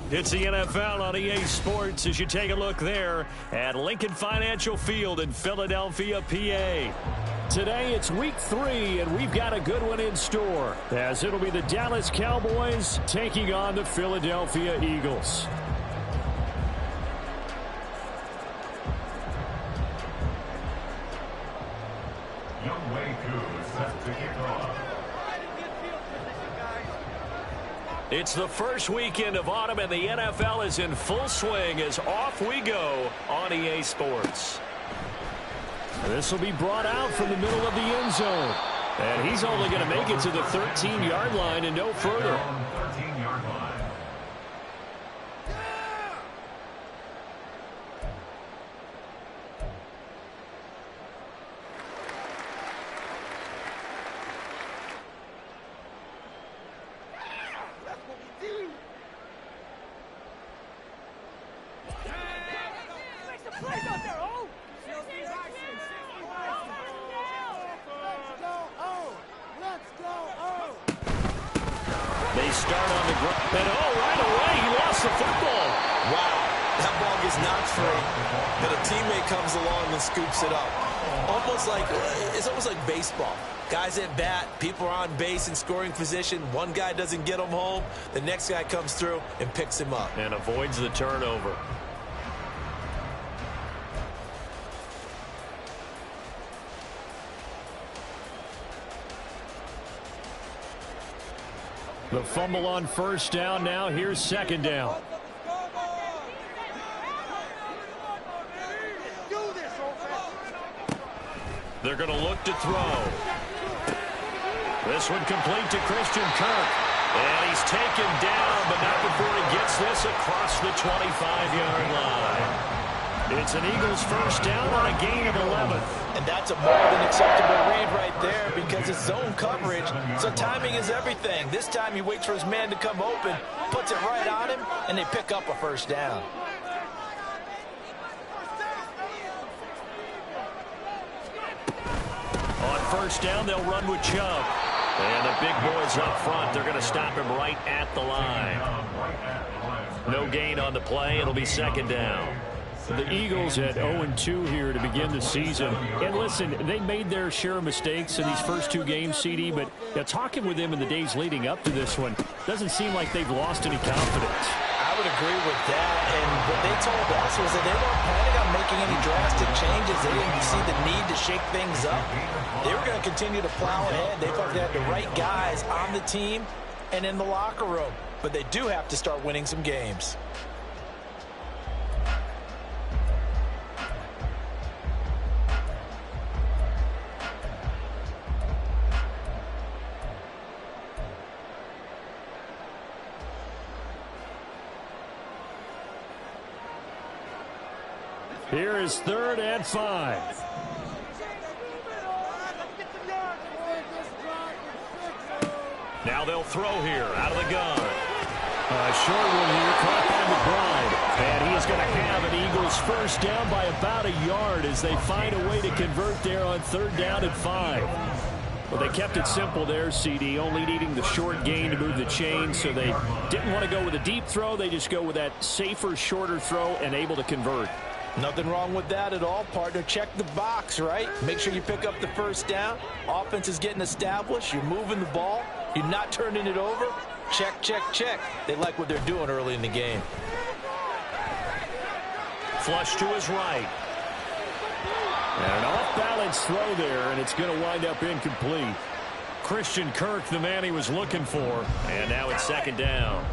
It's the NFL on EA Sports as you take a look there at Lincoln Financial Field in Philadelphia, PA. Today it's week 3, and we've got a good one in store, as it'll be the Dallas Cowboys taking on the Philadelphia Eagles. Young Wei Koo set to kick off. It's the first weekend of autumn, and the NFL is in full swing as off we go on EA Sports. This will be brought out from the middle of the end zone. And he's only going to make it to the 13-yard line and no further. 13-yard line. They start on the ground, and right away, he lost the football. Wow, that ball gets knocked free, then a teammate comes along and scoops it up. It's almost like baseball. Guys at bat, people are on base in scoring position. One guy doesn't get him home, the next guy comes through and picks him up. And avoids the turnover. The fumble on first down now. Here's second down. They're going to look to throw. This one complete to Christian Kirk. And he's taken down, but not before he gets this across the 25-yard line. It's an Eagles first down on a gain of 11. And that's a more than acceptable read right there because it's zone coverage, so timing is everything. This time he waits for his man to come open, puts it right on him, and they pick up a first down. On first down, they'll run with Chubb. And the big boys up front, they're going to stop him right at the line. No gain on the play. It'll be second down. The Eagles at 0-2 here to begin the season. And listen, they made their share of mistakes in these first 2 games, CD, but talking with them in the days leading up to this one, doesn't seem like they've lost any confidence. I would agree with that, and what they told us was that they weren't planning on making any drastic changes. They didn't see the need to shake things up. They were going to continue to plow ahead. They thought they had the right guys on the team and in the locker room, but they do have to start winning some games. Here is 3rd and 5. Now they'll throw here out of the gun. A short one here caught by McBride. And he is going to have an Eagles first down by about a yard as they find a way to convert there on 3rd down and 5. Well, they kept it simple there, CD, only needing the short gain to move the chain, so they didn't want to go with a deep throw. They just go with that safer, shorter throw and able to convert. Nothing wrong with that at all, partner. Check the box, right? Make sure you pick up the first down. Offense is getting established. You're moving the ball. You're not turning it over. Check, check, check. They like what they're doing early in the game. Flush to his right. And an off-balance throw there, and it's going to wind up incomplete. Christian Kirk, the man he was looking for. And now it's second down.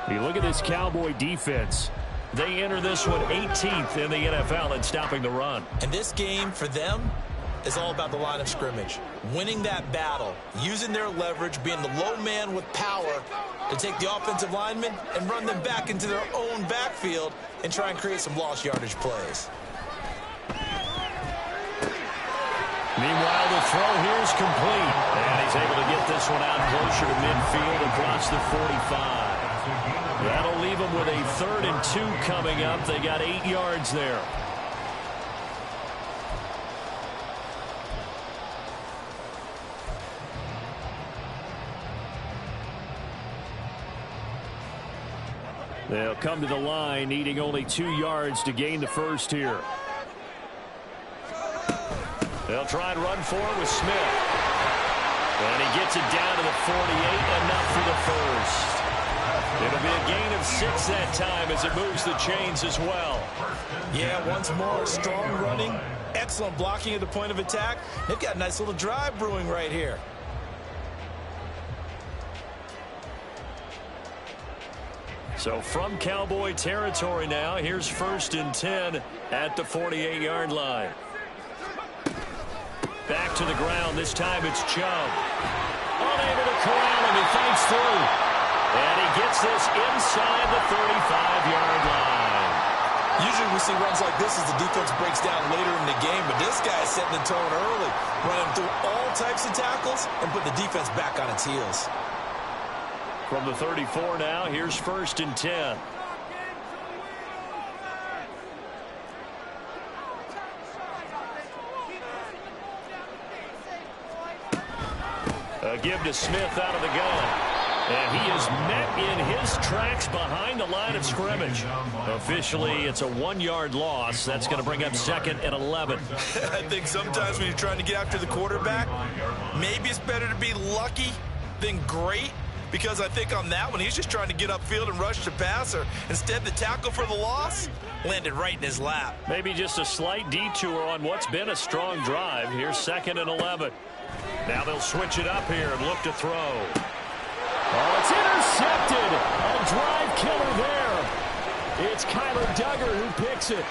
You look at this Cowboy defense. They enter this one 18th in the NFL in stopping the run. And this game for them is all about the line of scrimmage. Winning that battle, using their leverage, being the low man with power to take the offensive linemen and run them back into their own backfield and try and create some lost yardage plays. Meanwhile, the throw here is complete. And he's able to get this one out closer to midfield across the 45. That'll leave them with a 3rd and 2 coming up. They got 8 yards there. They'll come to the line needing only 2 yards to gain the first here. They'll try and run for it with Smith. And he gets it down to the 48, enough for the first. It'll be a gain of 6 that time as it moves the chains as well. Yeah, once more, strong running, excellent blocking at the point of attack. They've got a nice little drive brewing right here. So from Cowboy territory now, here's 1st and 10 at the 48-yard line. Back to the ground. This time it's Chubb. Unable to corral him. He fights through. And he gets this inside the 35-yard line. Usually we see runs like this as the defense breaks down later in the game, but this guy is setting the tone early, running through all types of tackles and put the defense back on its heels. From the 34 now, here's 1st and 10. A give to Smith out of the gun. And he is met in his tracks behind the line of scrimmage. Officially, it's a 1-yard loss. That's going to bring up 2nd and 11. I think sometimes when you're trying to get after the quarterback, maybe it's better to be lucky than great. Because I think on that one, he's just trying to get upfield and rush the passer. Instead, the tackle for the loss landed right in his lap. Maybe just a slight detour on what's been a strong drive. Here's 2nd and 11. Now they'll switch it up here and look to throw. Oh, it's intercepted. A drive killer there. It's Kyler Duggar who picks it.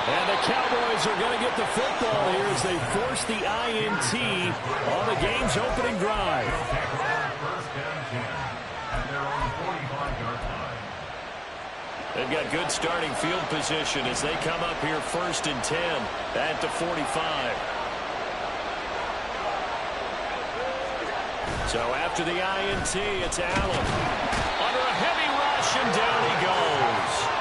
And the Cowboys are going to get the football here as they force the INT on the game's opening drive. They've got good starting field position as they come up here 1st and 10 at the 45. So after the INT, it's Allen. Under a heavy rush, and down he goes.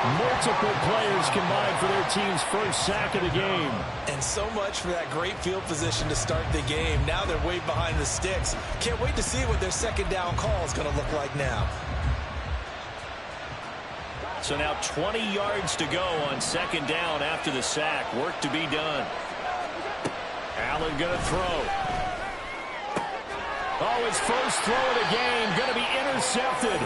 Multiple players combined for their team's first sack of the game. And so much for that great field position to start the game. Now they're way behind the sticks. Can't wait to see what their 2nd down call is going to look like now. So now 20 yards to go on 2nd down after the sack. Work to be done. Allen going to throw. Oh, his first throw of the game going to be intercepted.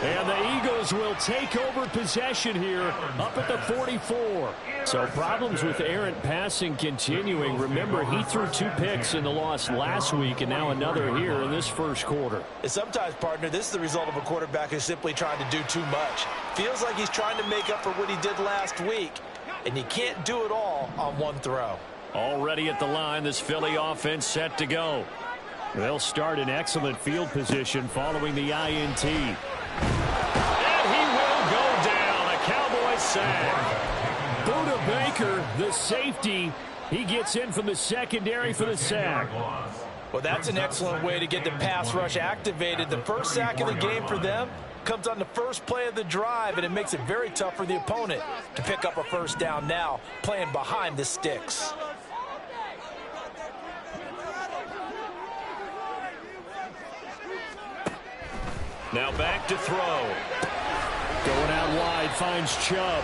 And the Eagles will take over possession here up at the 44. So problems with errant passing continuing. Remember, he threw 2 picks in the loss last week and now another here in this first quarter. And sometimes, partner, this is the result of a quarterback who's simply trying to do too much. Feels like he's trying to make up for what he did last week, and he can't do it all on one throw. Already at the line, this Philly offense set to go. They'll start in excellent field position following the INT. And he will go down. A Cowboy sack. Budda Baker, the safety, he gets in from the secondary for the sack. Well, that's an excellent way to get the pass rush activated. The first sack of the game for them comes on the first play of the drive, and it makes it very tough for the opponent to pick up a first down now, playing behind the sticks. Now back to throw. Going out wide, finds Chubb.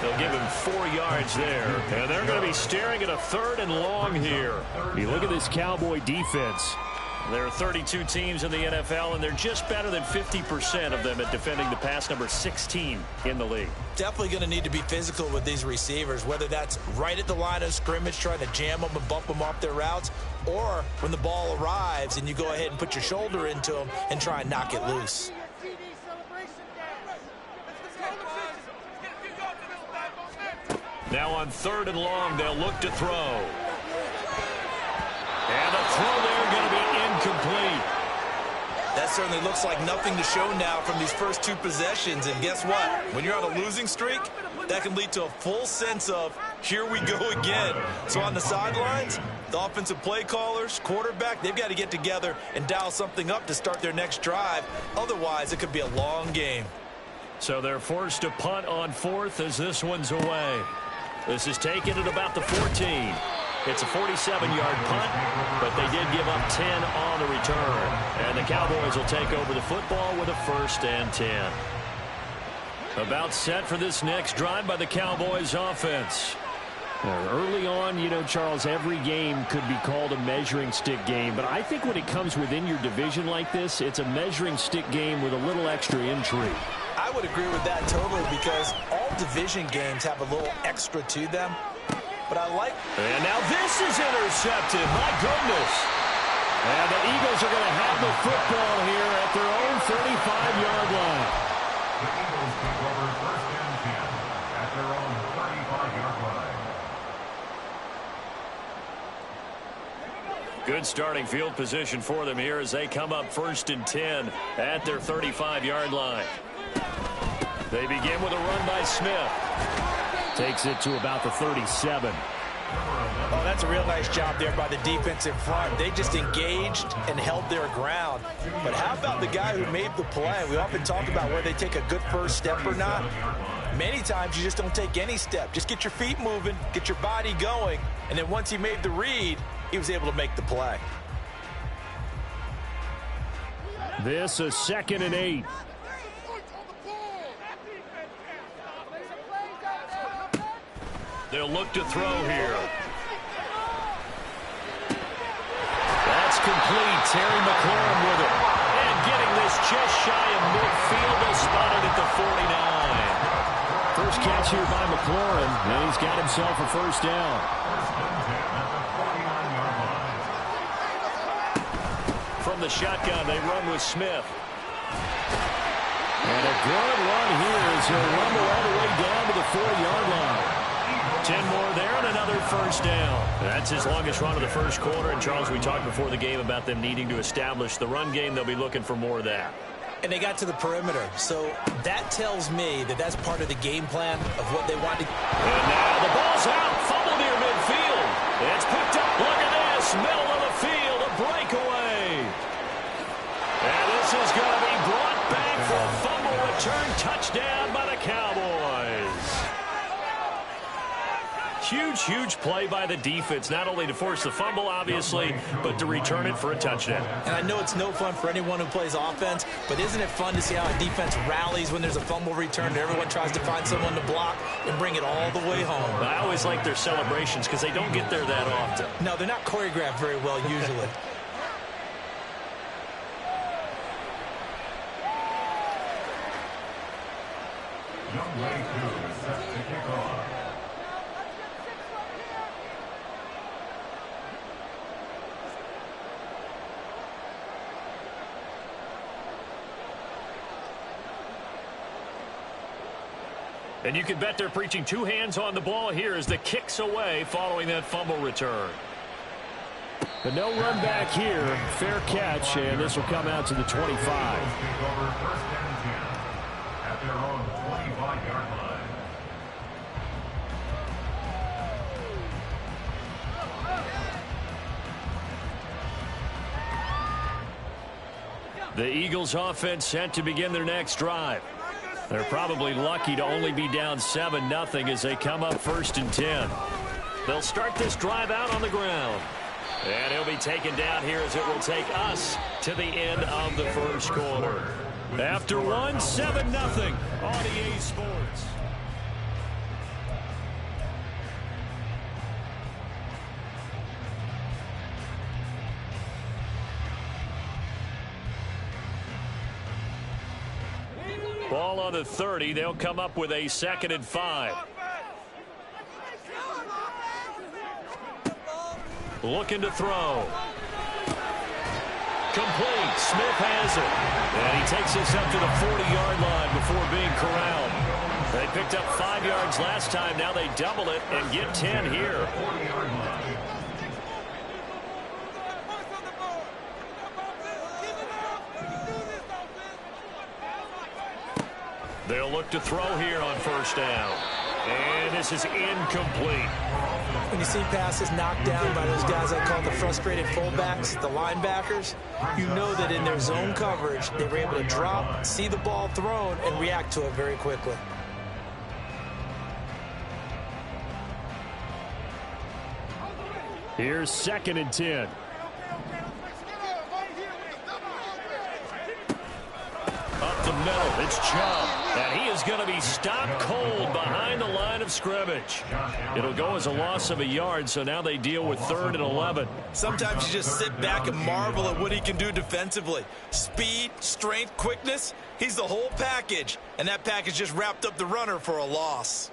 They'll give him 4 yards there. And they're going to be staring at a 3rd and long here. You look at this Cowboy defense. There are 32 teams in the NFL, and they're just better than 50% of them at defending the pass, number 16 in the league. Definitely going to need to be physical with these receivers, whether that's right at the line of scrimmage, trying to jam them and bump them off their routes, or when the ball arrives and you go ahead and put your shoulder into them and try and knock it loose. Now on 3rd and long, they'll look to throw. And a throw there going to be incomplete. That certainly looks like nothing to show now from these first 2 possessions. And guess what? When you're on a losing streak, that can lead to a full sense of, here we go again. So on the sidelines, the offensive play callers, quarterback, they've got to get together and dial something up to start their next drive. Otherwise, it could be a long game. So they're forced to punt on 4th as this one's away. This is taken at about the 14. It's a 47-yard punt, but they did give up 10 on the return. And the Cowboys will take over the football with a 1st and 10. About set for this next drive by the Cowboys offense. Early on, you know, Charles, every game could be called a measuring stick game. But I think when it comes within your division like this, it's a measuring stick game with a little extra intrigue. I would agree with that totally because all division games have a little extra to them. But I like... And now this is intercepted. My goodness. And the Eagles are going to have the football here at their own 35-yard line. The Eagles take over 1st and 10 at their own 35-yard line. Good starting field position for them here as they come up 1st and 10 at their 35-yard line. They begin with a run by Smith. Takes it to about the 37. Oh, that's a real nice job there by the defensive front. They just engaged and held their ground. But how about the guy who made the play? We often talk about whether they take a good first step or not. Many times you just don't take any step. Just get your feet moving, get your body going, and then once he made the read, he was able to make the play. This is 2nd and 8. They'll look to throw here. That's complete. Terry McLaurin with it. And getting this just shy of midfield. They'll spot it at the 49. First catch here by McLaurin, and he's got himself a 1st down. From the shotgun, they run with Smith. And a good run here as he'll rumble all the way down to the 40-yard line. 10 more there and another 1st down. That's his longest run of the 1st quarter. And, Charles, we talked before the game about them needing to establish the run game. They'll be looking for more of that. And they got to the perimeter. So that tells me that that's part of the game plan of what they want to... And now the ball's out. Fumble near midfield. It's picked up. Look at this. Middle of the field. A breakaway. And this is going to be brought back for a fumble return touchdown by the Cowboys. Huge, huge play by the defense, not only to force the fumble, obviously, but to return it for a touchdown. And I know it's no fun for anyone who plays offense, but isn't it fun to see how a defense rallies when there's a fumble return and everyone tries to find someone to block and bring it all the way home? I always like their celebrations because they don't get there that often. No, they're not choreographed very well usually. Young Way 2 is set to kick off. And you can bet they're preaching 2 hands on the ball here as the kick's away following that fumble return. But no run back here. Fair catch, and this will come out to the 25. Take over 1st and 10 at their own 25-yard line. The Eagles offense set to begin their next drive. They're probably lucky to only be down 7-0 as they come up 1st and 10. They'll start this drive out on the ground. And he'll be taken down here as it will take us to the end of the 1st quarter. After 7-0 on EA Sports. Ball on the 30. They'll come up with a 2nd and 5. Looking to throw. Complete. Smith has it. And he takes this up to the 40-yard line before being corralled. They picked up 5 yards last time. Now they double it and get 10 here. They'll look to throw here on 1st down. And this is incomplete. When you see passes knocked down by those guys I call the frustrated fullbacks, the linebackers, you know that in their zone coverage, they were able to drop, see the ball thrown, and react to it very quickly. Here's 2nd and 10. Up the middle, it's Chubb. And he is going to be stopped cold behind the line of scrimmage. It'll go as a loss of a yard, so now they deal with 3rd and 11. Sometimes you just sit back and marvel at what he can do defensively. Speed, strength, quickness, he's the whole package. And that package just wrapped up the runner for a loss.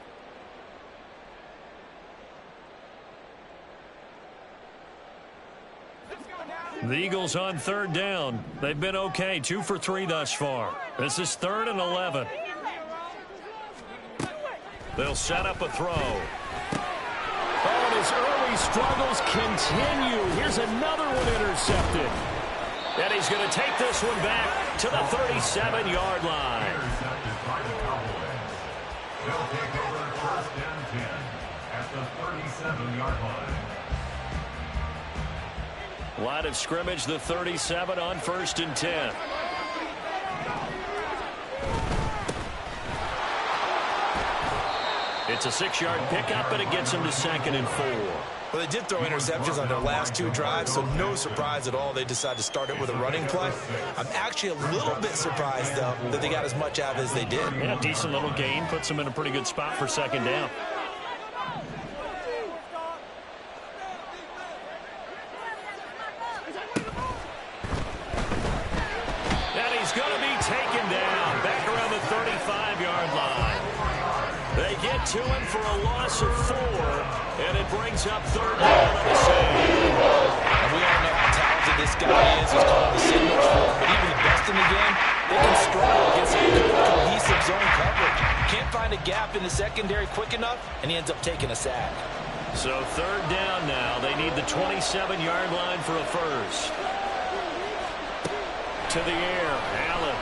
The Eagles on 3rd down. They've been okay, 2 for 3 thus far. This is 3rd and 11. They'll set up a throw. Oh, and his early struggles continue. Here's another one intercepted. And he's going to take this one back to the 37-yard line. Intercepted by the Cowboys. They'll take over 1st and 10 at the 37-yard line. Line of scrimmage, the 37 on 1st and 10. It's a 6-yard pickup, and it gets him to 2nd and 4. Well, they did throw interceptions on their last 2 drives, so no surprise at all they decided to start it with a running play. I'm actually a little bit surprised, though, that they got as much out as they did. Yeah, decent little gain. Puts them in a pretty good spot for 2nd down. Going to be taken down back around the 35-yard line. They get to him for a loss of 4, and it brings up 3rd down on the save. And we all know how talented this guy is. He's called the signals for him, but even the best in the game, they can struggle against a good cohesive zone coverage. Can't find a gap in the secondary quick enough, and he ends up taking a sack. So 3rd down now. They need the 27-yard line for a first. To the air, Allen.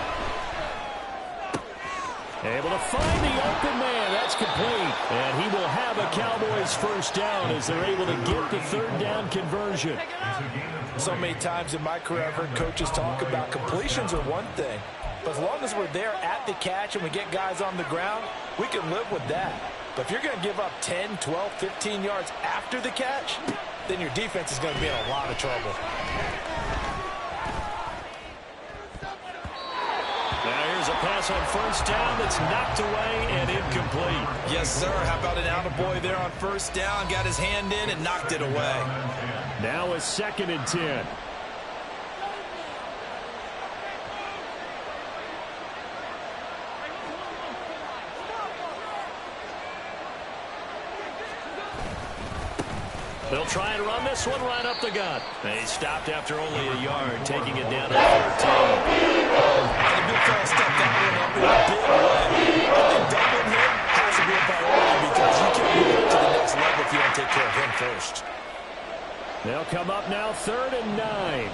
Able to find the open man. That's complete. And he will have a Cowboys first down as they're able to get the 3rd down conversion. So many times in my career, I've heard coaches talk about completions are one thing. But as long as we're there at the catch and we get guys on the ground, we can live with that. But if you're going to give up 10, 12, 15 yards after the catch, then your defense is going to be in a lot of trouble. Now here's a pass on first down that's knocked away and incomplete. Yes, sir. How about an attaboy there on first down? Got his hand in and knocked it away. Now a 2nd and 10. They'll try and run this one right up the gut. They stopped after only a yard, taking it down to 13. And the big fella stepped that one up in a big way. I think doubling him has to be a priority because you can't move up to the next level if you don't take care of him first. They'll come up now 3rd and 9.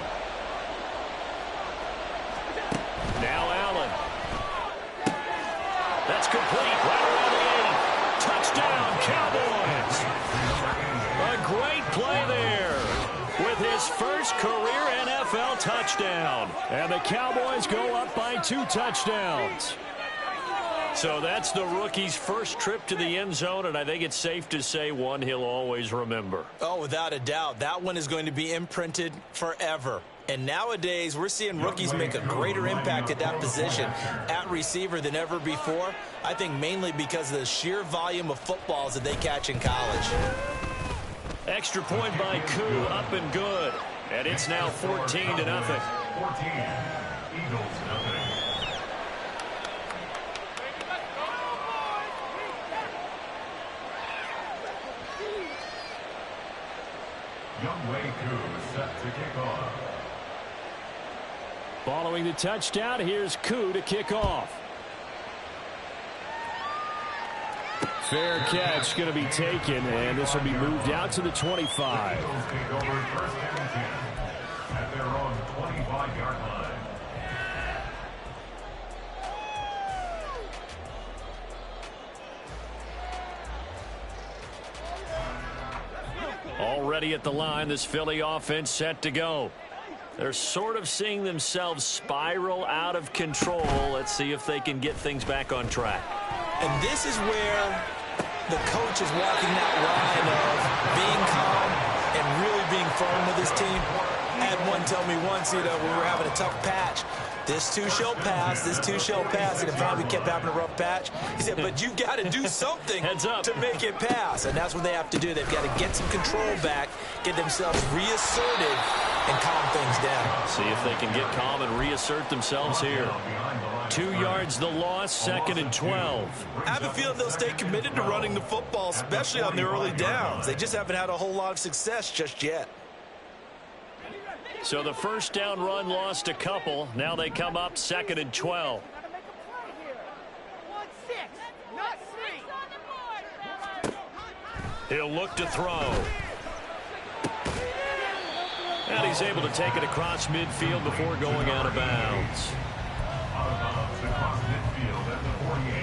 Now Allen. That's complete right around the 8. Touchdown, Cowboys. A great play there with his first career NFL touchdown. And the Cowboys go up by 2 touchdowns. So that's the rookie's first trip to the end zone, and I think it's safe to say one he'll always remember. Oh, without a doubt. That one is going to be imprinted forever. And nowadays, we're seeing rookies make a greater impact at that position at receiver than ever before. I think mainly because of the sheer volume of footballs that they catch in college. Extra point by Koo, up and good. And it's now 14-0. 14. Eagles nothing. Younghoe Koo set to kick off. Following the touchdown, here's Koo to kick off. Fair catch going to be taken, and this will be moved out to the 25. Eagles take over 1st and 10 at their own 25-yard line. Already at the line, this Philly offense set to go. They're sort of seeing themselves spiral out of control. Let's see if they can get things back on track. And this is where the coach is walking that line of being calm and really son tell me once, you know, when we were having a tough patch, this too shall pass, this too shall pass, and it probably kept having a rough patch. He said, but you've got to do something to make it pass, and that's what they have to do. They've got to get some control back, get themselves reasserted, and calm things down. See if they can get calm and reassert themselves here. 2 yards the loss, 2nd and 12. I have a feeling they'll stay committed to running the football, especially on the early downs. They just haven't had a whole lot of success just yet. So the first down run lost a couple. Now they come up 2nd and 12. He'll look to throw. And he's able to take it across midfield before going out of bounds. Out of bounds across midfield at the 48.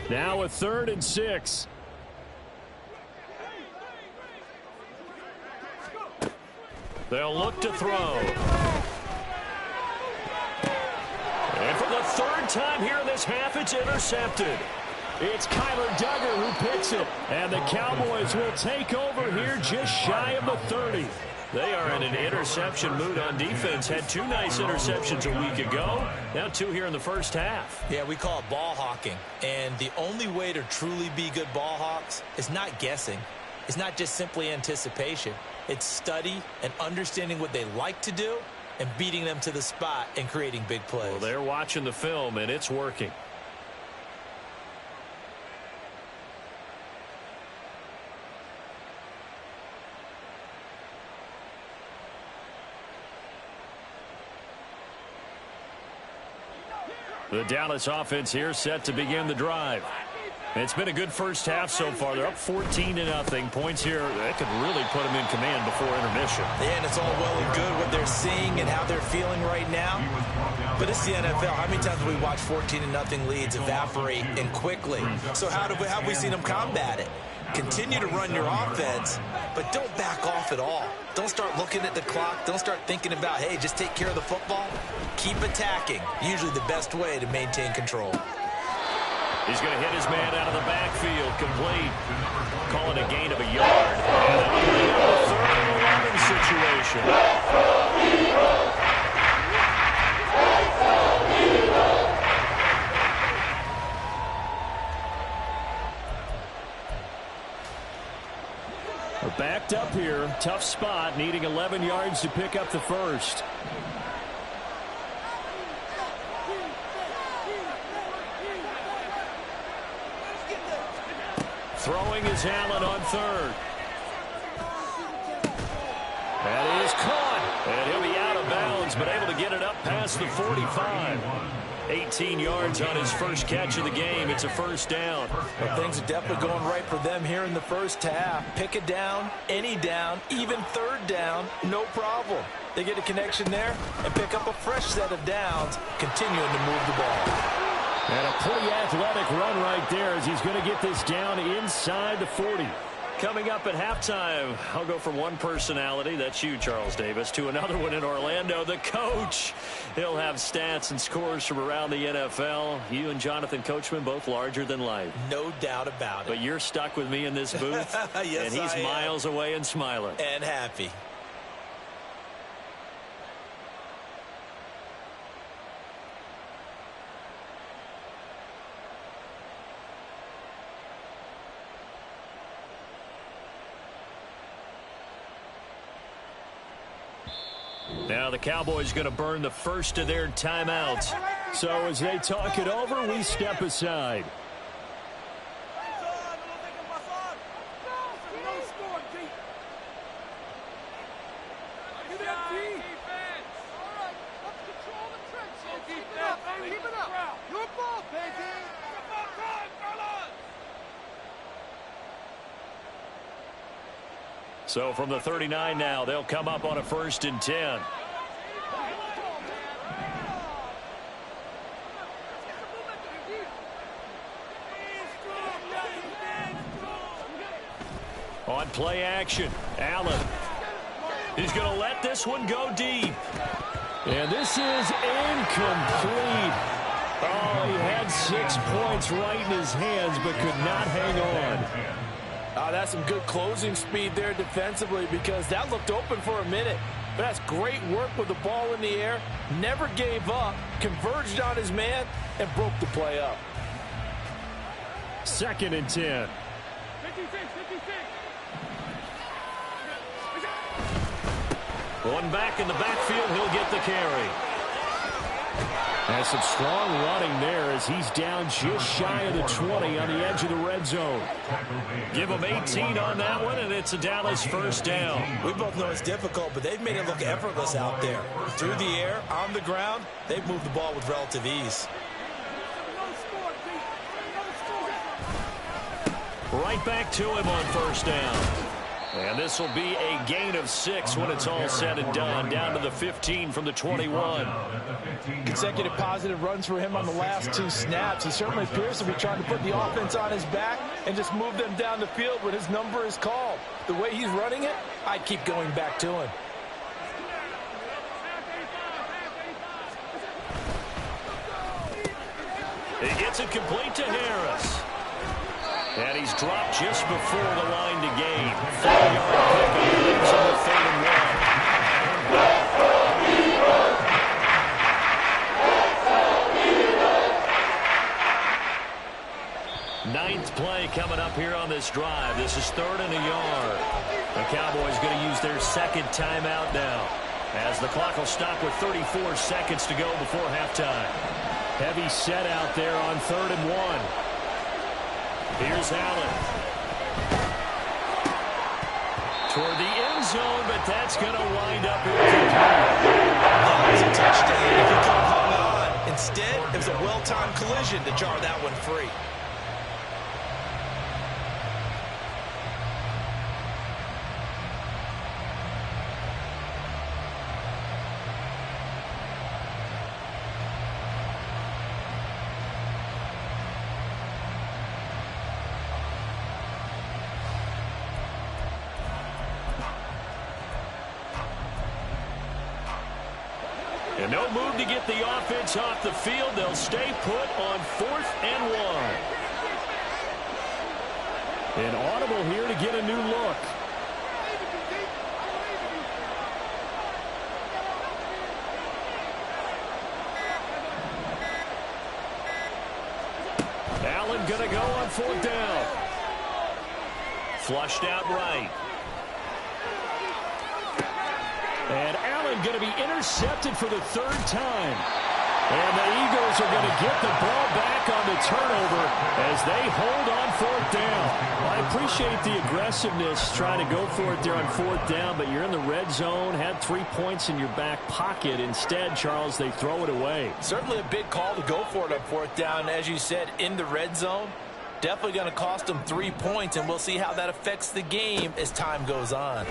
Now a 3rd and 6. They'll look to throw. And for the 3rd time here in this half, it's intercepted. It's Kyler Duggar who picks it. And the Cowboys will take over here just shy of the 30. They are in an interception mood on defense. Had 2 nice interceptions a week ago. Now 2 here in the first half. Yeah, we call it ball hawking. And the only way to truly be good ball hawks is not guessing. It's not just simply anticipation. It's study and understanding what they like to do and beating them to the spot and creating big plays. Well, they're watching the film, and it's working. The Dallas offense here set to begin the drive. It's been a good first half so far. They're up 14-0. Points here that could really put them in command before intermission. Yeah, and it's all well and good what they're seeing and how they're feeling right now. But it's the NFL. How many times have we watched 14-0 leads evaporate and quickly? So how have we seen them combat it? Continue to run your offense, but don't back off at all. Don't start looking at the clock. Don't start thinking about, hey, just take care of the football. Keep attacking. Usually the best way to maintain control. He's going to hit his man out of the backfield. Complete. Calling a gain of a yard. And a 3rd and 11 situation. We're backed up here. Tough spot. Needing 11 yards to pick up the first. Throwing is Allen on 3rd. That is caught. And he'll be out of bounds, but able to get it up past the 45. 18 yards on his first catch of the game. It's a first down. Well, things are definitely going right for them here in the first half. Pick it down, any down, even 3rd down, no problem. They get a connection there and pick up a fresh set of downs, continuing to move the ball. And a pretty athletic run right there as he's going to get this down inside the 40. Coming up at halftime, I'll go from one personality, that's you, Charles Davis, to another one in Orlando, the coach. He'll have stats and scores from around the NFL. You and Jonathan Coachman, both larger than life. No doubt about it. But you're stuck with me in this booth, yes, and he's miles away and smiling. And happy. Now the Cowboys going to burn the first of their timeouts. So as they talk it over, we step aside. So from the 39 now, they'll come up on a 1st and 10. On play action, Allen. He's going to let this one go deep. And this is incomplete. Oh, he had 6 points right in his hands, but could not hang on. That's some good closing speed there defensively, because that looked open for a minute. But that's great work with the ball in the air. Never gave up, converged on his man, and broke the play up. 2nd and 10. One back in the backfield, he'll get the carry. Has some strong running there as he's down just shy of the 20 on the edge of the red zone. Give him 18 on that one, and it's a Dallas first down. We both know it's difficult, but they've made it look effortless out there. Through the air, on the ground, they've moved the ball with relative ease. Right back to him on first down. And this will be a gain of 6 when it's all said and done. Down to the 15 from the 21. Consecutive positive runs for him on the last 2 snaps. He certainly appears to be trying to put the offense on his back and just move them down the field when his number is called. The way he's running it, I'd keep going back to him. He gets it complete to Harris. And he's dropped just before the line to gain. 4-yard pickup leaves him with 3rd and 1. Ninth play coming up here on this drive. This is 3rd and a yard. The Cowboys going to use their 2nd timeout now, as the clock will stop with 34 seconds to go before halftime. Heavy set out there on 3rd and 1. Here's Allen. Toward the end zone, but that's going to wind up incomplete. That was a touchdown if he could have hung on. Instead, it was a well-timed collision to jar that one free. And no move to get the offense off the field. They'll stay put on 4th and 1. An audible here to get a new look. Allen going to go on 4th down. Flushed out right. And Allen going to be intercepted for the 3rd time. And the Eagles are going to get the ball back on the turnover as they hold on 4th down. I appreciate the aggressiveness trying to go for it there on 4th down, but you're in the red zone, had 3 points in your back pocket. Instead, Charles, they throw it away. Certainly a big call to go for it on 4th down. As you said, in the red zone, definitely going to cost them 3 points, and we'll see how that affects the game as time goes on.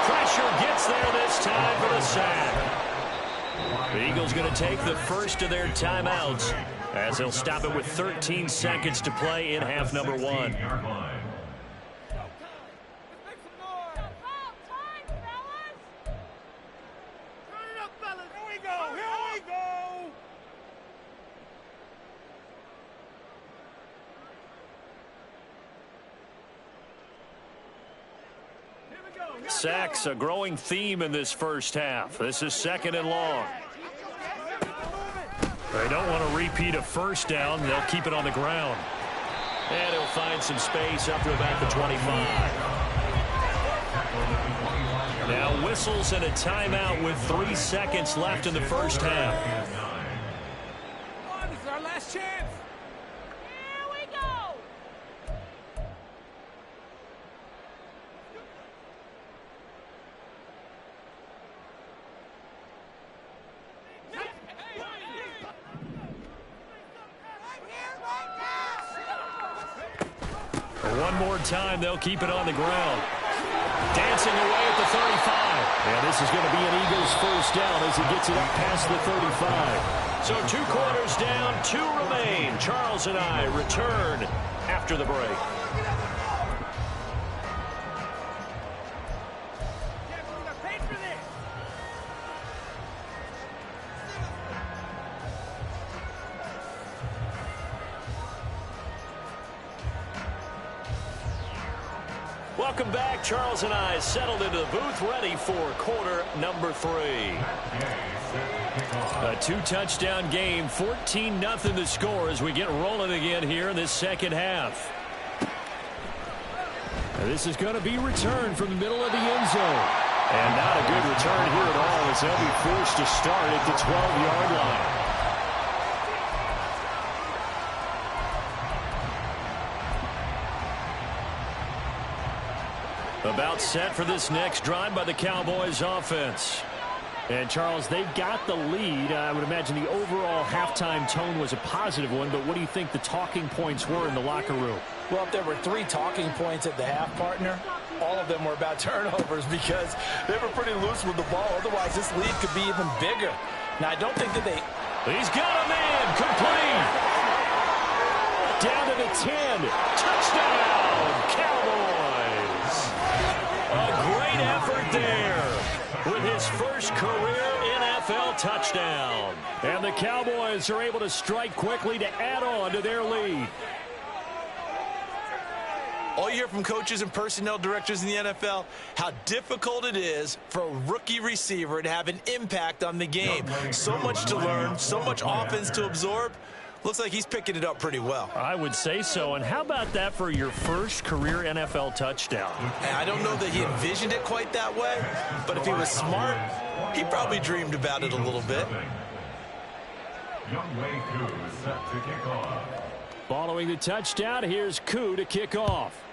Pressure gets there this time for the sack. The Eagles going to take the first of their timeouts as they'll stop it with 13 seconds to play in half number 1. Sacks, a growing theme in this first half. This is 2nd and long. They don't want to repeat a first down. They'll keep it on the ground. And he'll find some space up to about the 25. Now whistles and a timeout with 3 seconds left in the first half. This is our last chance. Here we go. One more time, they'll keep it on the ground. Dancing away at the 35. And this is going to be an Eagles first down as he gets it up past the 35. So 2 quarters down, 2 remain. Charles and I return after the break. Welcome back. Charles and I settled into the booth, ready for quarter number 3. A 2-touchdown game, 14-0 the score as we get rolling again here in this second half. Now this is going to be returned from the middle of the end zone. And not a good return here at all as they'll be forced to start at the 12-yard line. About set for this next drive by the Cowboys offense. And, Charles, they've got the lead. I would imagine the overall halftime tone was a positive one, but what do you think the talking points were in the locker room? Well, if there were 3 talking points at the half, partner, all of them were about turnovers because they were pretty loose with the ball. Otherwise, this lead could be even bigger. Now, I don't think that they... He's got a man. Complete. Down to the 10. Touchdown, Cowboys. A great effort there with his first career NFL touchdown. And the Cowboys are able to strike quickly to add on to their lead. All you hear from coaches and personnel directors in the NFL, how difficult it is for a rookie receiver to have an impact on the game. So much to learn, so much offense to absorb. Looks like he's picking it up pretty well. I would say so. And how about that for your first career NFL touchdown? And I don't know that he envisioned it quite that way, but if he was smart, he probably dreamed about it a little bit. Younghoe Koo set to kick off. Following the touchdown, here's Koo to kick off.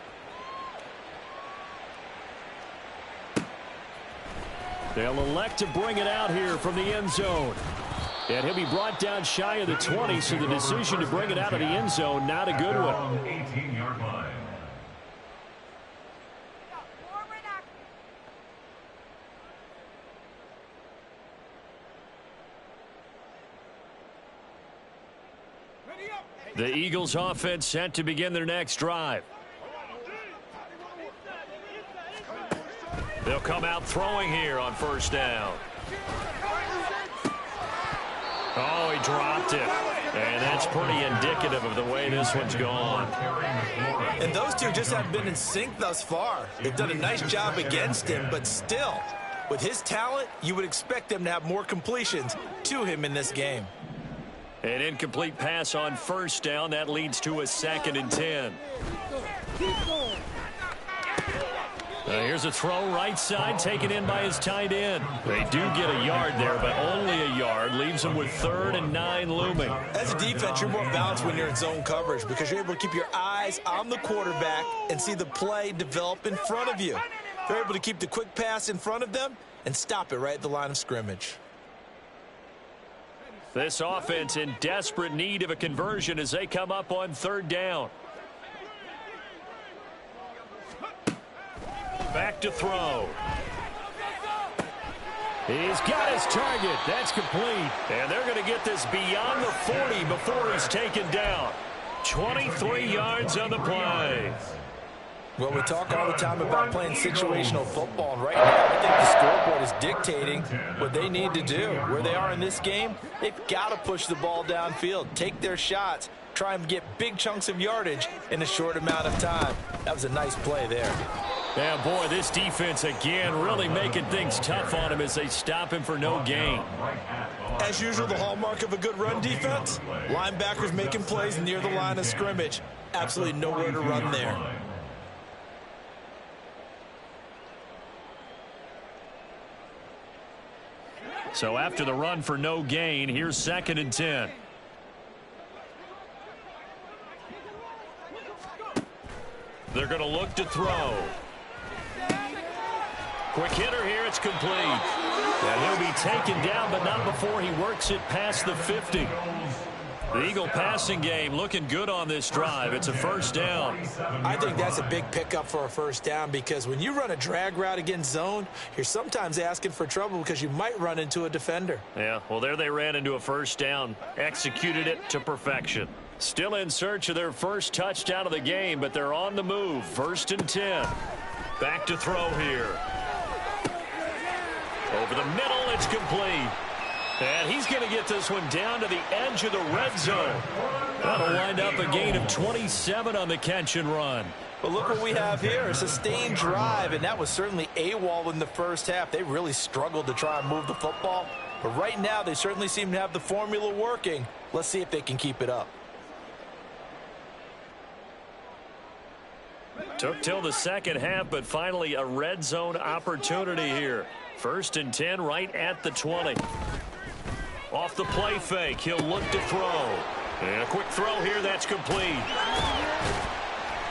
They'll elect to bring it out here from the end zone. And he'll be brought down shy of the 20, so the decision to bring it out of the end zone, not a good one. 18-yard line. The Eagles offense set to begin their next drive. They'll come out throwing here on first down. Oh, he dropped it. And that's pretty indicative of the way this one's gone. And those two just haven't been in sync thus far. They've done a nice job against him, but still, with his talent, you would expect them to have more completions to him in this game. An incomplete pass on first down. That leads to a 2nd and 10. Here's a throw right side taken in by his tight end. They do get a yard there, but only a yard. Leaves them with 3rd and 9 looming. As a defense, you're more balanced when you're in zone coverage because you're able to keep your eyes on the quarterback and see the play develop in front of you. They're able to keep the quick pass in front of them and stop it right at the line of scrimmage. This offense in desperate need of a conversion as they come up on 3rd down. Back to throw. He's got his target. That's complete. And they're going to get this beyond the 40 before he's taken down. 23 yards on the play. Well, we talk all the time about playing situational football, and right now I think the scoreboard is dictating what they need to do. Where they are in this game, they've got to push the ball downfield, take their shots, try and get big chunks of yardage in a short amount of time. That was a nice play there. Yeah, boy, this defense again really making things tough on him as they stop him for no gain. As usual, the hallmark of a good run defense, linebackers making plays near the line of scrimmage. Absolutely nowhere to run there. So after the run for no gain, here's 2nd and 10. They're going to look to throw. Quick hitter here, it's complete. And he'll be taken down, but not before he works it past the 50. The Eagle passing game looking good on this drive. It's a 1st down. I think that's a big pickup for a 1st down because when you run a drag route against zone, you're sometimes asking for trouble because you might run into a defender. Yeah, well, there they ran into a 1st down. Executed it to perfection. Still in search of their first touchdown of the game, but they're on the move. 1st and 10. Back to throw here. Over the middle, it's complete. And he's going to get this one down to the edge of the red zone. That'll wind up a gain of 27 on the catch and run. But look what we have here, a sustained drive, and that was certainly AWOL in the first half. They really struggled to try and move the football. But right now, they certainly seem to have the formula working. Let's see if they can keep it up. Took till the second half, but finally a red zone opportunity here. 1st and 10 right at the 20. Off the play fake, he'll look to throw. And a quick throw here, that's complete.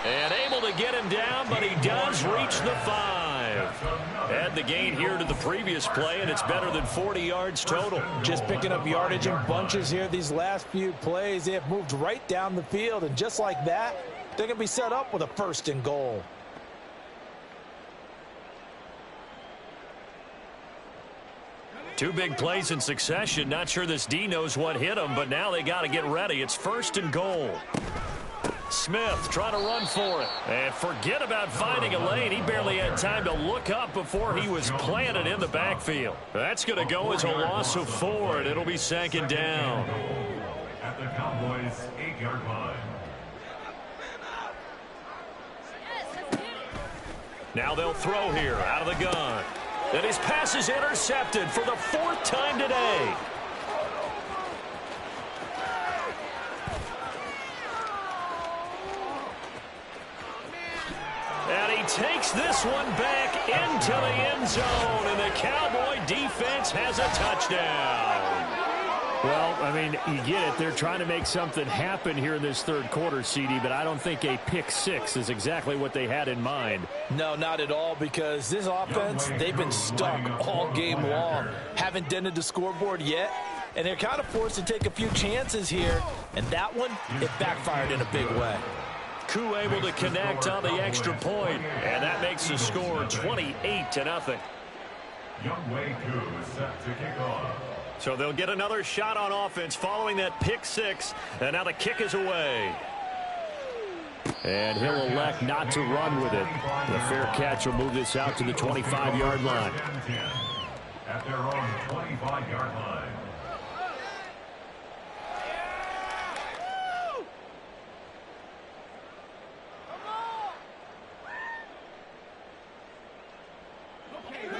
And able to get him down, but he does reach the 5. Add the gain here to the previous play, and it's better than 40 yards total. Just picking up yardage in bunches here these last few plays. They have moved right down the field, and just like that, they're going to be set up with a 1st and goal. Two big plays in succession. Not sure this D knows what hit him, but now they got to get ready. It's 1st and goal. Smith trying to run for it. And forget about finding a lane. He barely had time to look up before he was planted in the backfield. That's going to go as a loss of 4, and it'll be 2nd down. At the Cowboys' 8-yard line. Now they'll throw here out of the gun. And his pass is intercepted for the 4th time today. And he takes this one back into the end zone, and the Cowboy defense has a touchdown. Well, I mean, you get it. They're trying to make something happen here in this 3rd quarter, CD, but I don't think a pick 6 is exactly what they had in mind. No, not at all, because this offense, they've been stuck all game long. Haven't dented the scoreboard yet, and they're kind of forced to take a few chances here, and that one, it backfired in a big way. Koo able to connect on the extra point, and that makes the score 28-0. Younghoe Koo is set to kick off. So they'll get another shot on offense following that pick 6, and now the kick is away. And he'll elect not to run with it. The fair catch will move this out to the 25-yard line. At their own 25-yard line.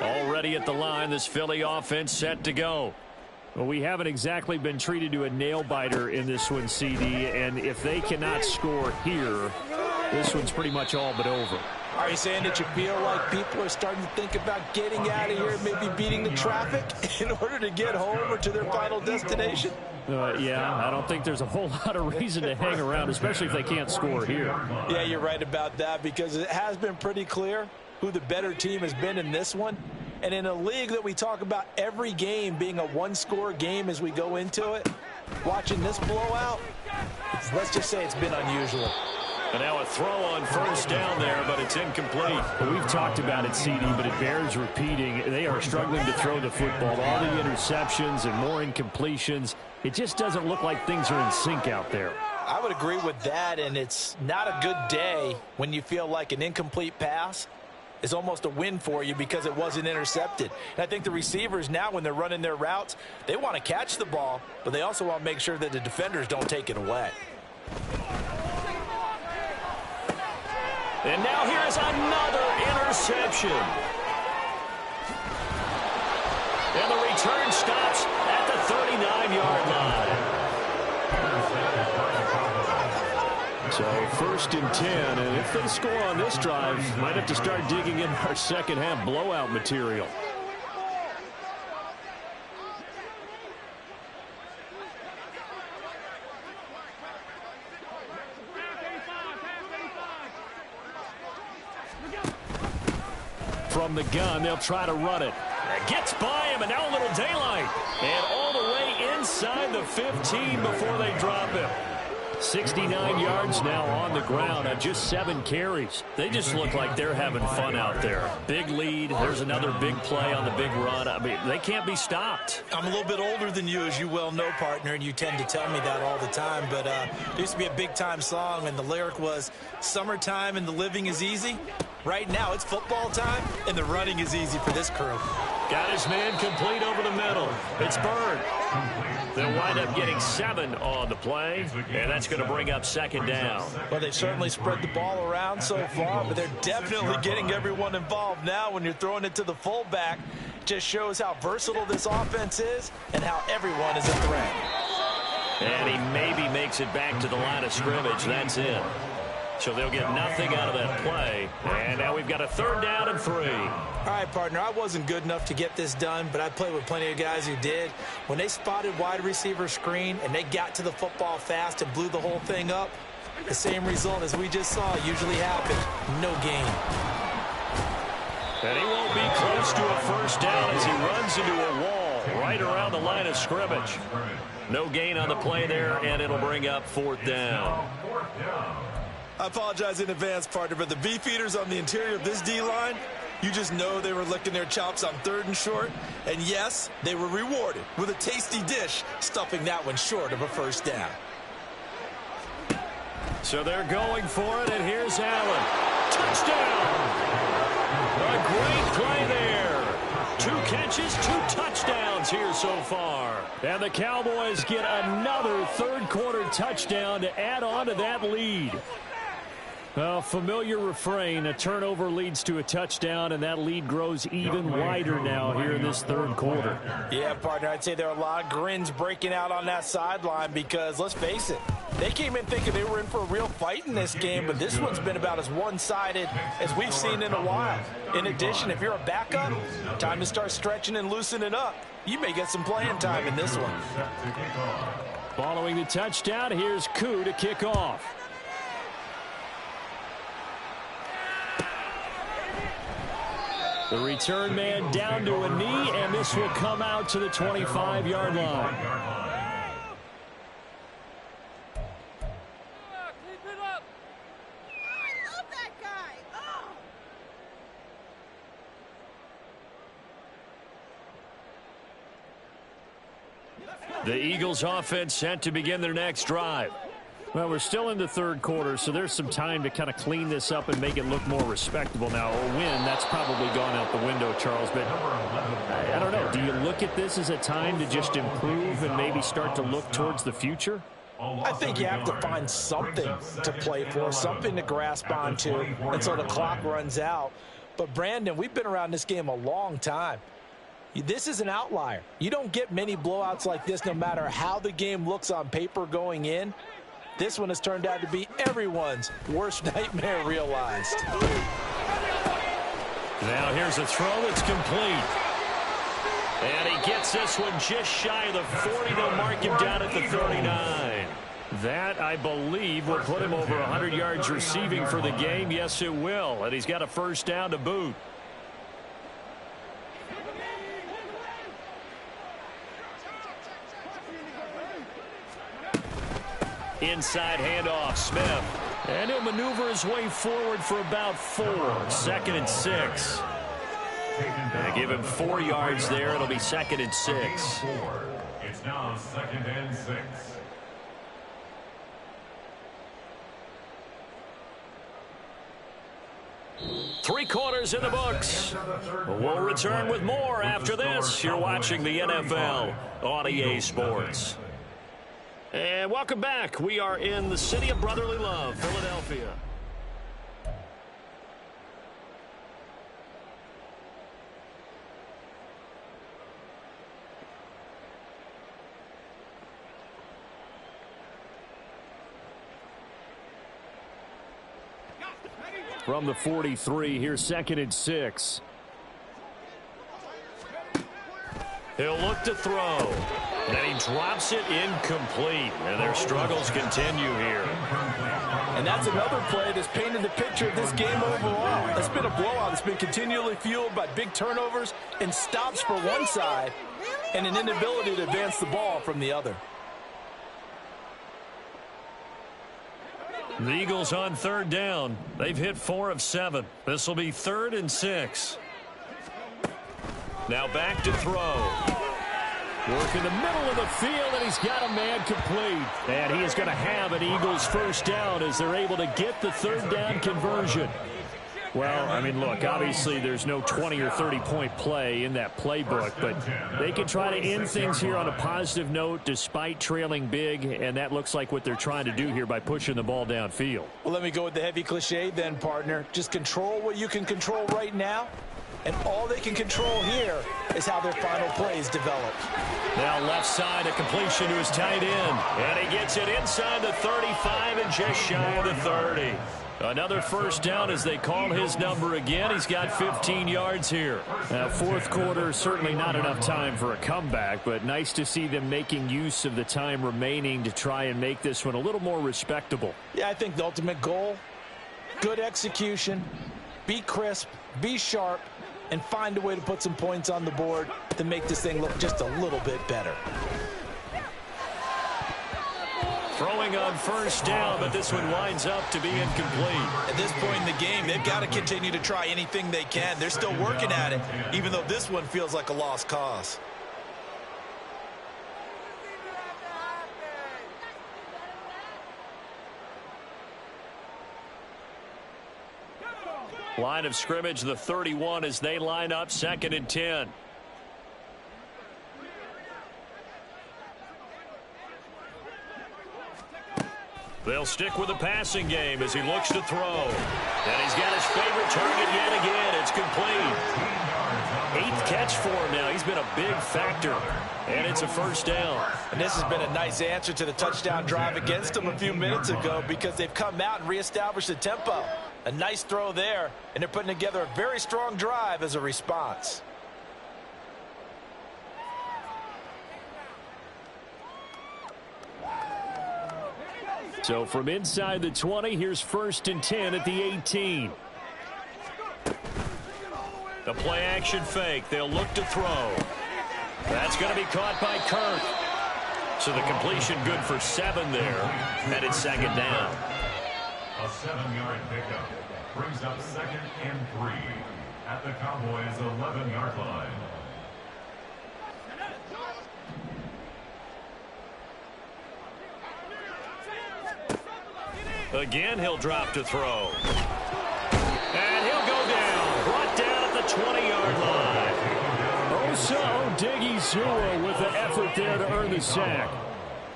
Already at the line, this Philly offense set to go. Well, we haven't exactly been treated to a nail-biter in this one, CD, and if they cannot score here, this one's pretty much all but over. Are you saying that you feel like people are starting to think about getting out of here, maybe beating the traffic in order to get home or to their final destination? Yeah, I don't think there's a whole lot of reason to hang around, especially if they can't score here. Yeah, you're right about that, because it has been pretty clear who the better team has been in this one. And in a league that we talk about every game being a one-score game as we go into it, watching this blowout, let's just say it's been unusual. And now a throw on 1st down there, but it's incomplete. Well, we've talked about it, CD, but it bears repeating. They are struggling to throw the football. All the interceptions and more incompletions. It just doesn't look like things are in sync out there. I would agree with that, and it's not a good day when you feel like an incomplete pass is almost a win for you because it wasn't intercepted. And I think the receivers now, when they're running their routes, they want to catch the ball, but they also want to make sure that the defenders don't take it away. And now here is another interception. And the return stops at the 39-yard line. So 1st and 10, and if they score on this drive, might have to start digging in our second half blowout material. From the gun, they'll try to run it. It gets by him, and now a little daylight. And all the way inside the 15 before they drop him. 69 yards now on the ground on just 7 carries. They just look like they're having fun out there. Big lead. There's another big play on the big run. I mean, they can't be stopped. I'm a little bit older than you, as you well know, partner, and you tend to tell me that all the time. But there used to be a big-time song, and the lyric was, "Summertime and the living is easy." Right now, it's football time, and the running is easy for this crew. Got his man complete over the middle. It's Bird. They'll wind up getting 7 on the play, and that's going to bring up second down. Well, they've certainly spread the ball around so far, but they're definitely getting everyone involved now. When you're throwing it to the fullback, just shows how versatile this offense is and how everyone is a threat. And he maybe makes it back to the line of scrimmage. That's it. So they'll get nothing out of that play. And now we've got a 3rd down and 3. All right, partner, I wasn't good enough to get this done, but I played with plenty of guys who did. When they spotted wide receiver screen and they got to the football fast and blew the whole thing up, the same result as we just saw usually happened. No gain. And he won't be close to a first down as he runs into a wall right around the line of scrimmage. No gain on the play there, and it'll bring up 4th down. I apologize in advance, partner, but the beefeaters on the interior of this D-line, you just know they were licking their chops on 3rd and short. And yes, they were rewarded with a tasty dish, stuffing that one short of a first down. So they're going for it, and here's Allen. Touchdown! A great play there. 2 catches, 2 touchdowns here so far. And the Cowboys get another 3rd quarter touchdown to add on to that lead. Well, familiar refrain, a turnover leads to a touchdown, and that lead grows even wider now here in this 3rd quarter. Yeah, partner, I'd say there are a lot of grins breaking out on that sideline because, let's face it, they came in thinking they were in for a real fight in this game, but this one's been about as one-sided as we've seen in a while. In addition, if you're a backup, time to start stretching and loosening up. You may get some playing time in this one. Following the touchdown, here's Koo to kick off. The return man down to a knee, and this will come out to the 25-yard line. Keep it up. I love that guy. Oh. The Eagles offense set to begin their next drive. Well, we're still in the 3rd quarter, so there's some time to kind of clean this up and make it look more respectable. Now, a win, that's probably gone out the window, Charles, but I don't know. Do you look at this as a time to just improve and maybe start to look towards the future? I think you have to find something to play for, something to grasp onto until the clock runs out. But, Brandon, we've been around this game a long time. This is an outlier. You don't get many blowouts like this no matter how the game looks on paper going in. This one has turned out to be everyone's worst nightmare realized. Now here's a throw that's complete. And he gets this one just shy of the 40. They'll mark him down at the 39. That, I believe, will put him over 100 yards receiving for the game. Yes, it will. And he's got a first down to boot. Inside handoff, Smith. And he'll maneuver his way forward for about 4. 2nd and 6. And give him 4 yards there. It'll be 2nd and 6. It's now 2nd and 6. Three quarters in the books. We'll return with more after this. You're watching the NFL on EA Sports. And welcome back. We are in the city of brotherly love, Philadelphia. From the 43, here's 2nd and 6. He'll look to throw. And then he drops it incomplete. And their struggles continue here. And that's another play that's painted the picture of this game overall. It's been a blowout. It's been continually fueled by big turnovers and stops for one side and an inability to advance the ball from the other. The Eagles on 3rd down. They've hit 4 of 7. This will be 3rd and 6. Now back to throw. Work in the middle of the field, and he's got a man complete. And he is going to have an Eagles first down as they're able to get the 3rd down conversion. Well, I mean, look, obviously there's no 20 or 30-point play in that playbook, but they can try to end things here on a positive note despite trailing big, and that looks like what they're trying to do here by pushing the ball downfield. Well, let me go with the heavy cliche then, partner. Just control what you can control right now, and all they can control here is how their final plays develop. Now left side, a completion to his tight end, and he gets it inside the 35 and just shy of the 30. Another first down as they call his number again. He's got 15 yards here. Fourth quarter, certainly not enough time for a comeback, but nice to see them making use of the time remaining to try and make this one a little more respectable. Yeah, I think the ultimate goal, good execution, be crisp, be sharp, and find a way to put some points on the board to make this thing look just a little bit better. Throwing on first down, but this one winds up to be incomplete. At this point in the game, they've got to continue to try anything they can. They're still working at it, even though this one feels like a lost cause. Line of scrimmage, the 31 as they line up, 2nd and 10. They'll stick with the passing game as he looks to throw. And he's got his favorite target yet again. It's complete. 8th catch for him now. He's been a big factor. And it's a first down. And this has been a nice answer to the touchdown drive against them a few minutes ago because they've come out and reestablished the tempo. A nice throw there, and they're putting together a very strong drive as a response. So from inside the 20, here's 1st and 10 at the 18. The play action fake. They'll look to throw. That's going to be caught by Kirk. So the completion good for 7 there. And it's 2nd down. A 7-yard pickup brings up 2nd and 3 at the Cowboys' 11-yard line. Again, he'll drop to throw. And he'll go down. Brought down at the 20-yard line. Osa Odighizuwa with the effort there to earn the sack.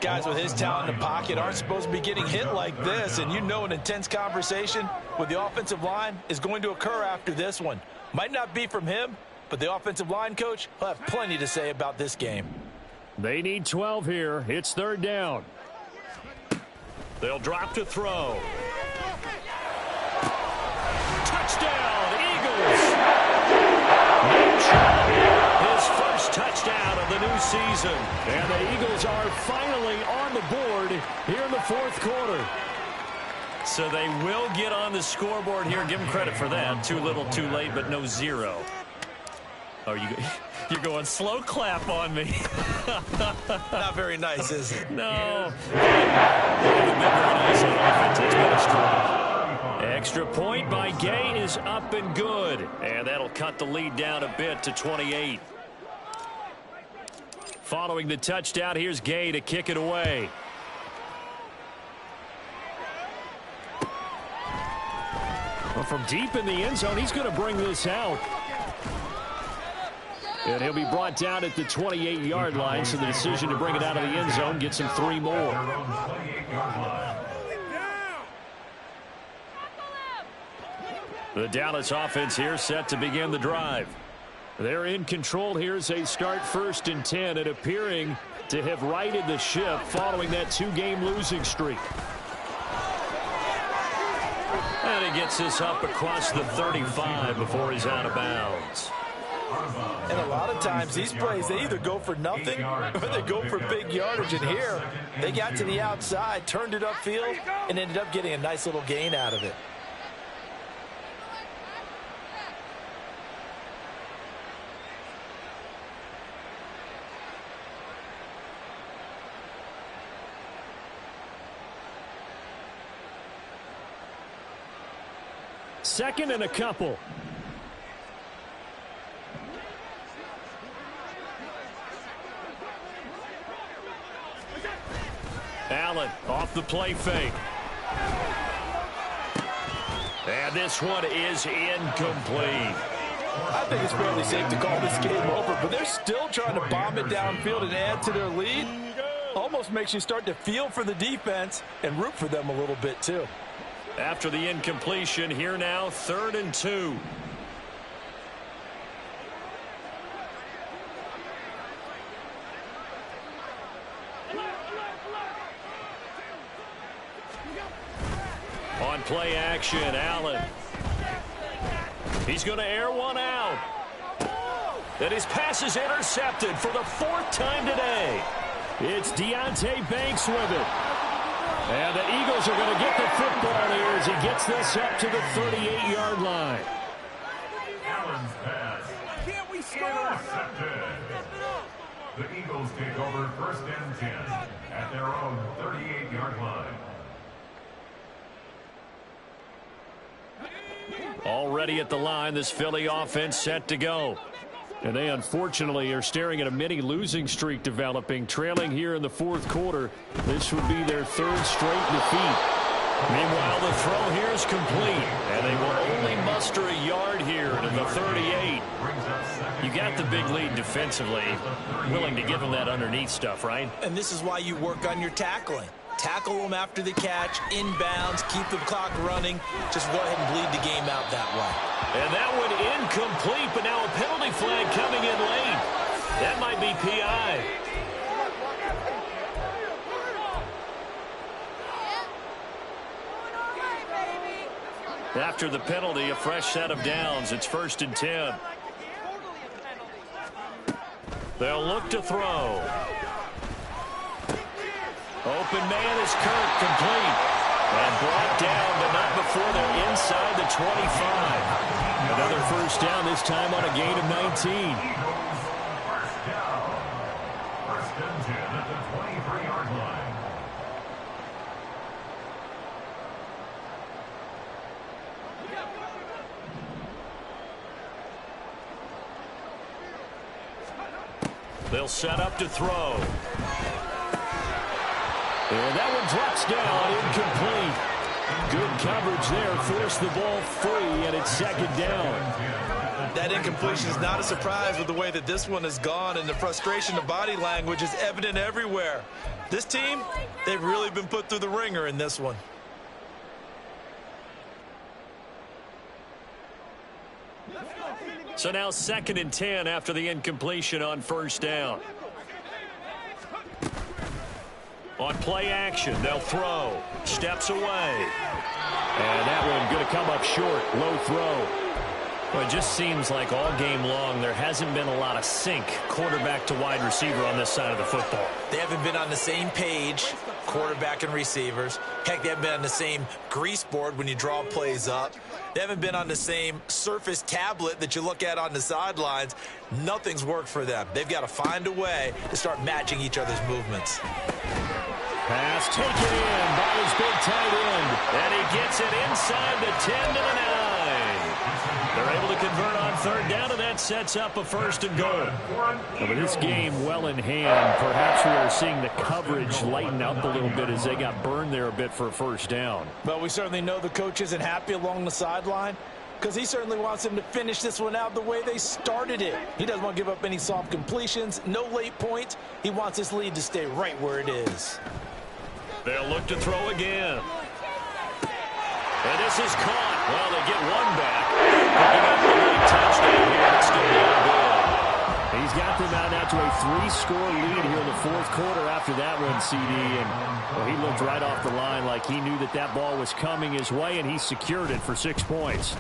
Guys with his talent in the pocket aren't supposed to be getting hit like this, and you know an intense conversation with the offensive line is going to occur after this one. Might not be from him, but the offensive line coach will have plenty to say about this game. They need 12 here. It's 3rd down. They'll drop to throw. Touchdown, Eagles! His first touchdown of the new season. And the Eagles are finally on the board here in the 4th quarter. So they will get on the scoreboard here. Give them credit for that. Too little, too late, but no 0. Oh, you're going slow clap on me. Not very nice, is it? No. Nice on offense. It's been a strong. Extra point by Gay is up and good. And that'll cut the lead down a bit to 28. Following the touchdown, here's Gay to kick it away. Well, from deep in the end zone, he's going to bring this out. And he'll be brought down at the 28-yard line, so the decision to bring it out of the end zone gets him 3 more. The Dallas offense here set to begin the drive. They're in control here as they start 1st and 10 and appearing to have righted the ship following that 2-game losing streak. And he gets this up across the 35 before he's out of bounds. And a lot of times these plays, they either go for nothing or they go for big yardage. And here, they got to the outside, turned it upfield, and ended up getting a nice little gain out of it. Second and a couple. Allen off the play fake. And this one is incomplete. I think it's fairly safe to call this game over, but they're still trying to bomb it downfield and add to their lead. Almost makes you start to feel for the defense and root for them a little bit too. After the incompletion, here now, 3rd and 2. On play action, Allen. He's going to air one out. And his pass is intercepted for the 4th time today. It's Deonte Banks with it. And the Eagles are going to get the football here as he gets this up to the 38-yard line. Allen's pass. Can't we score? Intercepted. The Eagles take over 1st and 10 at their own 38-yard line. Already at the line, this Philly offense set to go. And they unfortunately are staring at a mini losing streak developing, trailing here in the 4th quarter. This would be their 3rd straight defeat. Meanwhile, the throw here is complete, and they will only muster a yard here to the 38. You got the big lead defensively, willing to give them that underneath stuff, right? And this is why you work on your tackling. Tackle them after the catch, inbounds, keep the clock running. Just go ahead and bleed the game out that way. And that one incomplete, but now a penalty flag coming in late. That might be PI. After the penalty, a fresh set of downs. It's 1st and 10. They'll look to throw. Open man is Kirk, complete. And brought down, but not before they're inside the 25. Another 1st down, this time on a gain of 19. First down. 1st and 10 at the 23-yard line. They'll set up to throw. And that one drops down, incomplete. Good coverage there, forced the ball free, and it's 2nd down. That incompletion is not a surprise with the way that this one has gone, and the frustration, the body language is evident everywhere. This team, they've really been put through the ringer in this one. So now 2nd and 10 after the incompletion on 1st down. On play action, they'll throw. Steps away. And that one going to come up short. Low throw. Well, it just seems like all game long there hasn't been a lot of sync quarterback to wide receiver on this side of the football. They haven't been on the same page, quarterback and receivers. Heck, they haven't been on the same grease board when you draw plays up. They haven't been on the same surface tablet that you look at on the sidelines. Nothing's worked for them. They've got to find a way to start matching each other's movements. Pass taken in by his big tight end. And he gets it inside the 10 to the 9. They're able to convert on 3rd down, and that sets up a 1st and goal. But this game well in hand. Perhaps we are seeing the coverage lighten up a little bit as they got burned there a bit for a 1st down. But we certainly know the coach isn't happy along the sideline because he certainly wants them to finish this one out the way they started it. He doesn't want to give up any soft completions, no late points. He wants his lead to stay right where it is. They'll look to throw again. And this is caught. Well, they get one back. Picking up the late touchdown here. It's still not good. He's got them out now to a 3-score lead here in the 4th quarter after that one, CD. And well, he looked right off the line like he knew that that ball was coming his way, and he secured it for 6 points.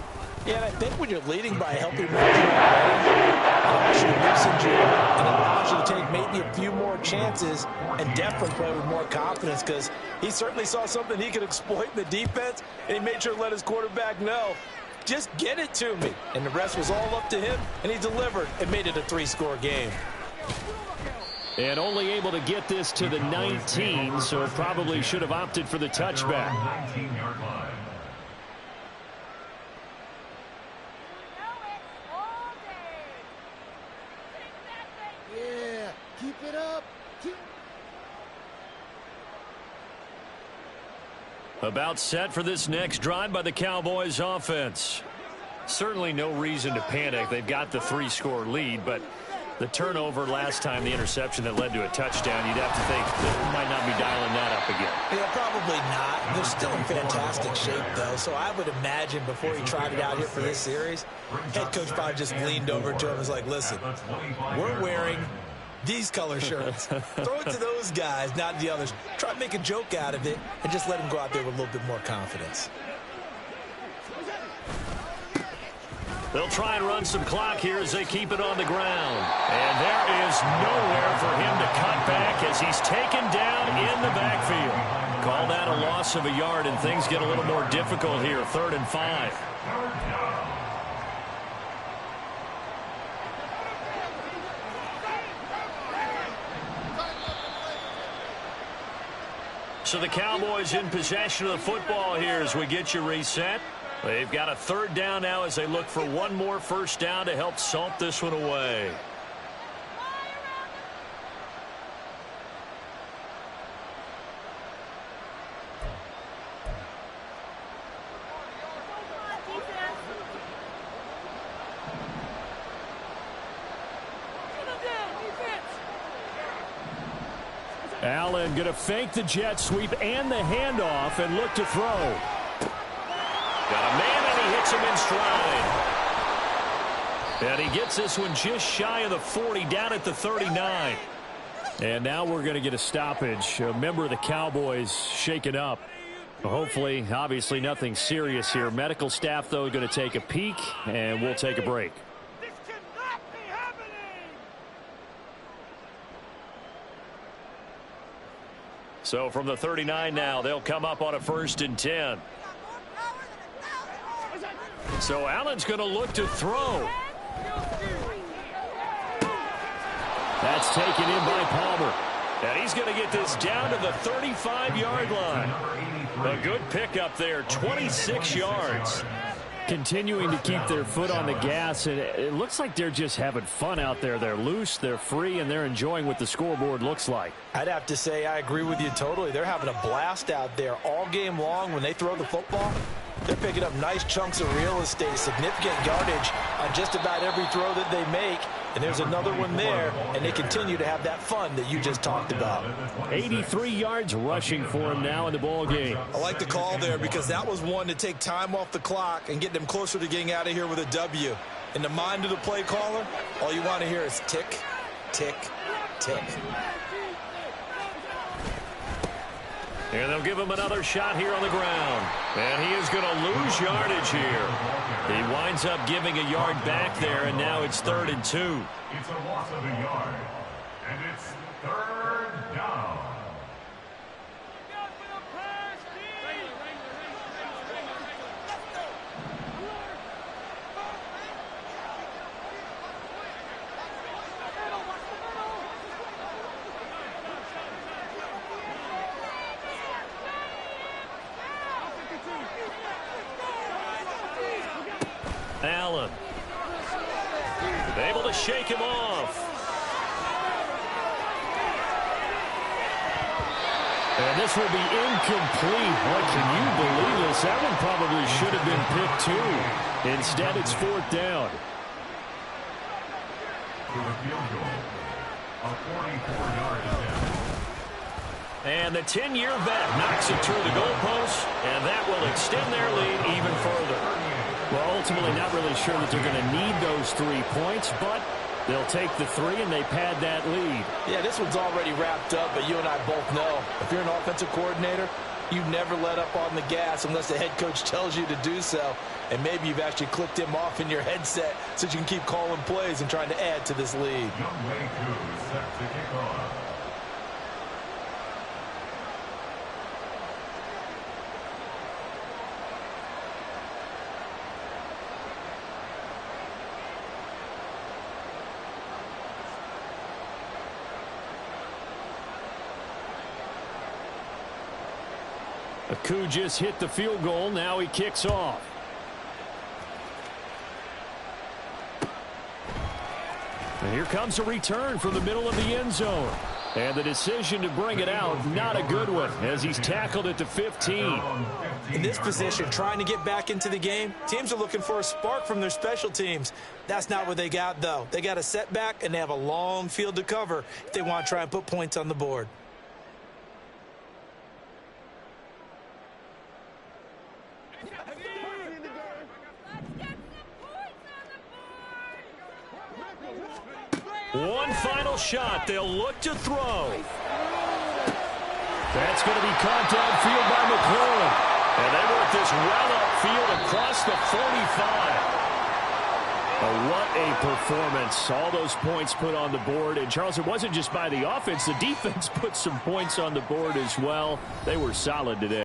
Yeah, and I think when you're leading by a healthy margin it allows you to loosen you and it allows you to take maybe a few more chances and definitely play with more confidence because he certainly saw something he could exploit in the defense, and he made sure to let his quarterback know, just get it to me. And the rest was all up to him, and he delivered and made it a 3-score game. And only able to get this to the 19, so probably should have opted for the touchback. 19-yard line. Yeah, keep it up. About set for this next drive by the Cowboys offense. Certainly no reason to panic. They've got the 3-score lead, but the turnover last time, the interception that led to a touchdown, you'd have to think they might not be dialing that up again. Yeah, probably not. They're still in fantastic shape, though, so I would imagine before he tried it out here for this series, head coach probably just leaned over to him and was like, listen, we're wearing these color shirts. Throw it to those guys, not the others. Try to make a joke out of it and just let them go out there with a little bit more confidence. They'll try and run some clock here as they keep it on the ground. And there is nowhere for him to cut back as he's taken down in the backfield. Call that a loss of a yard, and things get a little more difficult here. 3rd and 5. So the Cowboys in possession of the football here as we get you reset. They've got a 3rd down now as they look for one more first down to help salt this one away. Allen going to fake the jet sweep and the handoff and look to throw. Got a man, and he hits him in stride. And he gets this one just shy of the 40, down at the 39. And now we're going to get a stoppage. A member of the Cowboys shaken up. Hopefully, obviously nothing serious here. Medical staff, though, going to take a peek, and we'll take a break. This cannot be happening! So from the 39 now, they'll come up on a 1st and 10. So Allen's going to look to throw. That's taken in by Palmer. And he's going to get this down to the 35-yard line. A good pickup there, 26 yards. Continuing to keep their foot on the gas, and it looks like they're just having fun out there. They're loose, they're free, and they're enjoying what the scoreboard looks like. I'd have to say I agree with you totally. They're having a blast out there all game long. When they throw the football, they're picking up nice chunks of real estate, significant yardage on just about every throw that they make. And there's another one there, and they continue to have that fun that you just talked about. 83 yards rushing for him now in the ball game. I like the call there because that was one to take time off the clock and get them closer to getting out of here with a W. In the mind of the play caller, all you want to hear is tick, tick, tick. And they'll give him another shot here on the ground. And he is going to lose yardage here. He winds up giving a yard back there, and now it's 3rd and 2. It's a loss of a yard, and it's 3rd down. Allen able to shake him off. And this will be incomplete. What, can you believe this? That one probably should have been picked too. Instead, it's 4th down. For the field goal, a 44-yard attempt. And the 10-year vet knocks it through the goalpost, and that will extend their lead even further. Well, ultimately not really sure that they're going to need those 3 points, but they'll take the 3 and they pad that lead. Yeah, this one's already wrapped up, but you and I both know if you're an offensive coordinator, you never let up on the gas unless the head coach tells you to do so. And maybe you've actually clicked him off in your headset so you can keep calling plays and trying to add to this lead. Younghoe Koo set to kick off. Koo just hit the field goal. Now he kicks off. And here comes a return from the middle of the end zone. And the decision to bring it out, not a good one, as he's tackled at the 15. In this position, trying to get back into the game, teams are looking for a spark from their special teams. That's not what they got, though. They got a setback, and they have a long field to cover if they want to try and put points on the board. One final shot. They'll look to throw. That's going to be caught downfield by McLaurin. And they work this well upfield across the 45. What a performance. All those points put on the board. And, Charles, it wasn't just by the offense. The defense put some points on the board as well. They were solid today.